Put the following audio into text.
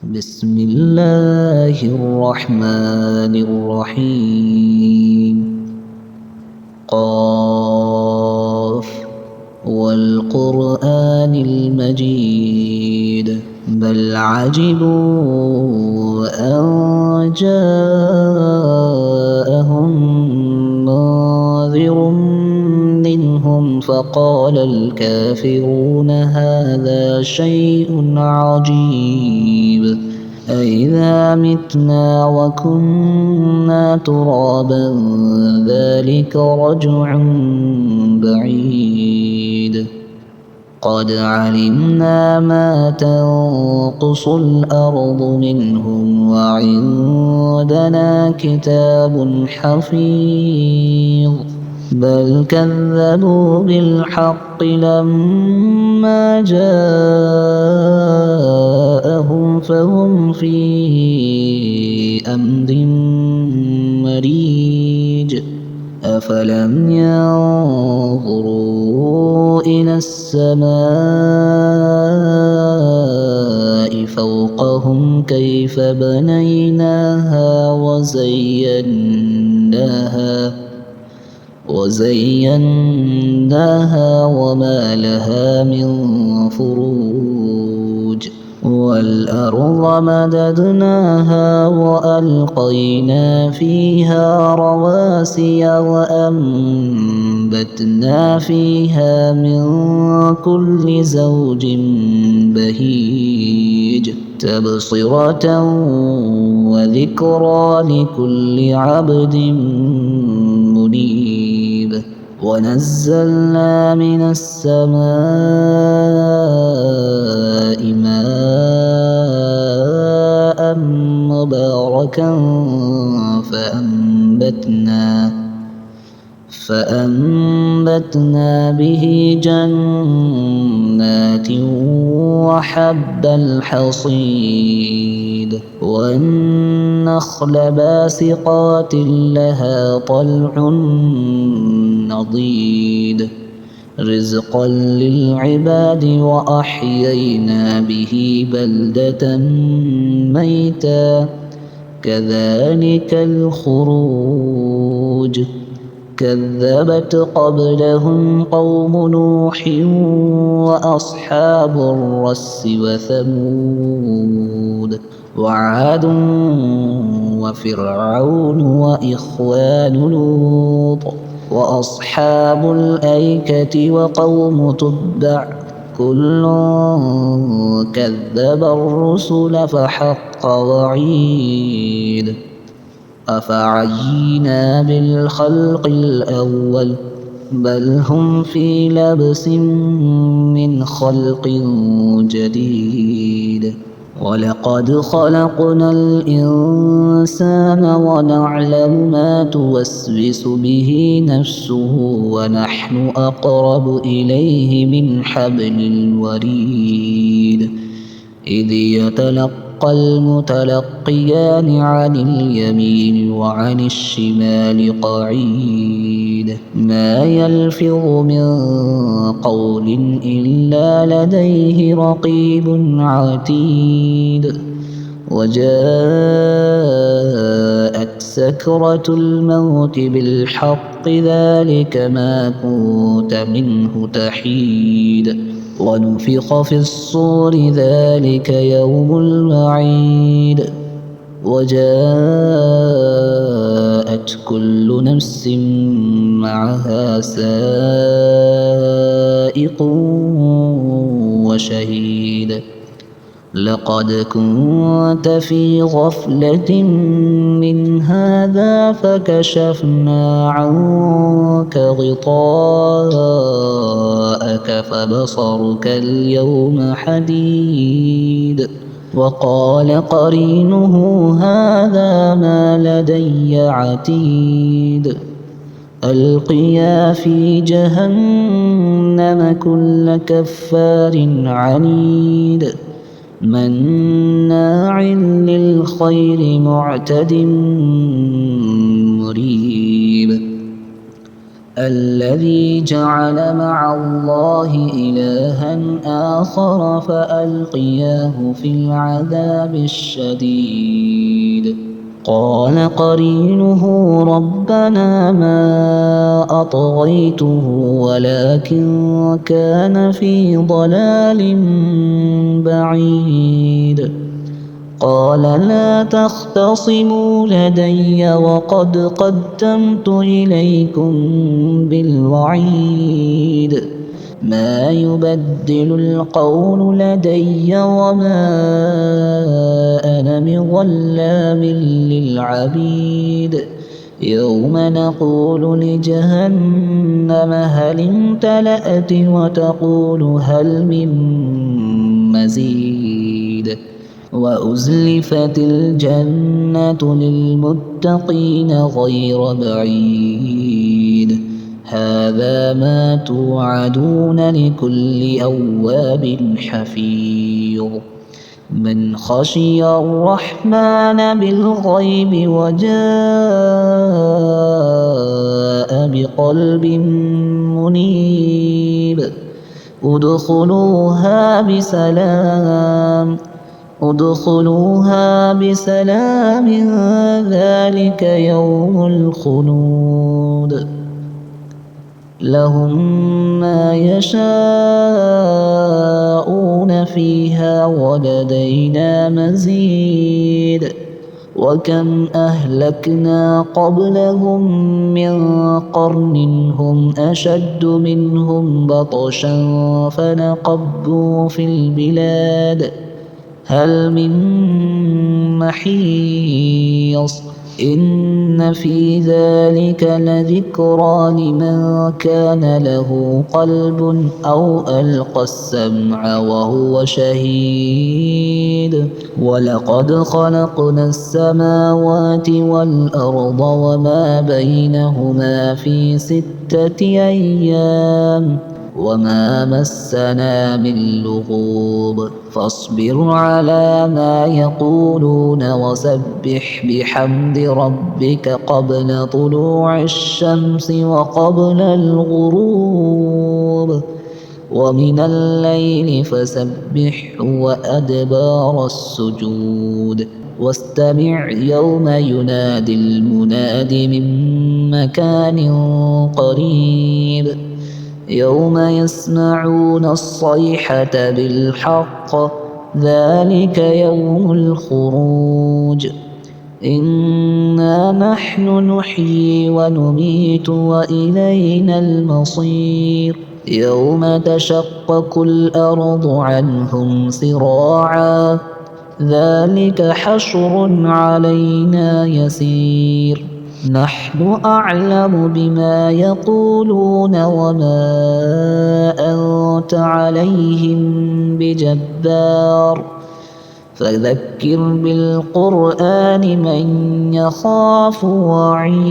بسم الله الرحمن الرحيم. قاف والقرآن المجيد بل عجبوا أن جاءهم منذر منهم فقال الكافرون هذا شيء عجيب أإذا متنا وكنا ترابا ذلك رجع بعيد قد علمنا ما تنقص الأرض منهم وعندنا كتاب حفيظ بل كذبوا بالحق لما جاءهم فهم في أمر مريج أفلم ينظروا إلى السماء فوقهم كيف بنيناها وزيناها وما لها من فروج والأرض مددناها وألقينا فيها رواسي وأنبتنا فيها من كل زوج بهيج تبصرة وذكرى لكل عبد منيب ونزلنا من السماء ماء مباركا فأنبتنا به جنات وحب الحصيد والنخل باسقات لها طلع نضيد رزقا للعباد وأحيينا به بلدة ميتا كذلك الخروج كذبت قبلهم قوم نوح وأصحاب الرس وثمود وعاد وفرعون وإخوان لوط وأصحاب الأيكة وقوم تبع كل كذب الرسل فحق وعيد أفعينا بالخلق الأول بل هم في لبس من خلق جديد ولقد خلقنا الإنسان ونعلم ما توسوس به نفسه ونحن أقرب إليه من حبل الوريد إذ يتلقى المتلقيان عن اليمين وعن الشمال قعيد ما يلفظ من قول إلا لديه رقيب عتيد وجاءت سكرة الموت بالحق ذلك ما كنت منه تحيد ونفخ في الصور ذلك يوم الوعيد وجاءت كل نفس معها سائق وشهيد لقد كنت في غفلة من هذا فكشفنا عنك غطاءك فبصرك اليوم حديد وقال قرينه هذا ما لدي عتيد ألقيا في جهنم كل كفار عنيد مناع للخير معتد مريب الذي جعل مع الله إلها آخر فألقياه في العذاب الشديد قال قرينه ربنا ما أطغيته ولكن كان في ضلال بعيد قال لا تختصموا لدي وقد قدمت إليكم بالوعيد ما يبدل القول لدي وما أنا بظلام للعبيد يوم نقول لجهنم هل امتلأت وتقول هل من مزيد وأزلفت الجنة للمتقين غير بعيد هذا ما توعدون لكل أواب حفيظ من خشي الرحمن بالغيب وجاء بقلب منيب ادخلوها بسلام ذلك يوم الخلود لهم ما يشاءون فيها ولدينا مزيد وكم أهلكنا قبلهم من قرن هم أشد منهم بطشا فنقبوا في البلاد هل من محيص إن في ذلك لذكرى لمن كان له قلب أو ألقى السمع وهو شهيد ولقد خلقنا السماوات والأرض وما بينهما في 6 أيام وما مسنا من لغوب فاصبر على ما يقولون وسبح بحمد ربك قبل طلوع الشمس وقبل الغروب ومن الليل فسبحه وأدبار السجود واستمع يوم ينادي المناد من مكان قريب يوم يسمعون الصيحة بالحق ذلك يوم الخروج إنا نحن نحيي ونميت وإلينا المصير يوم تشقق الأرض عنهم سراعا ذلك حشر علينا يسير نحن أعلم بما يقولون وما أنت عليهم بجبار فذكر بالقرآن من يخاف وعيد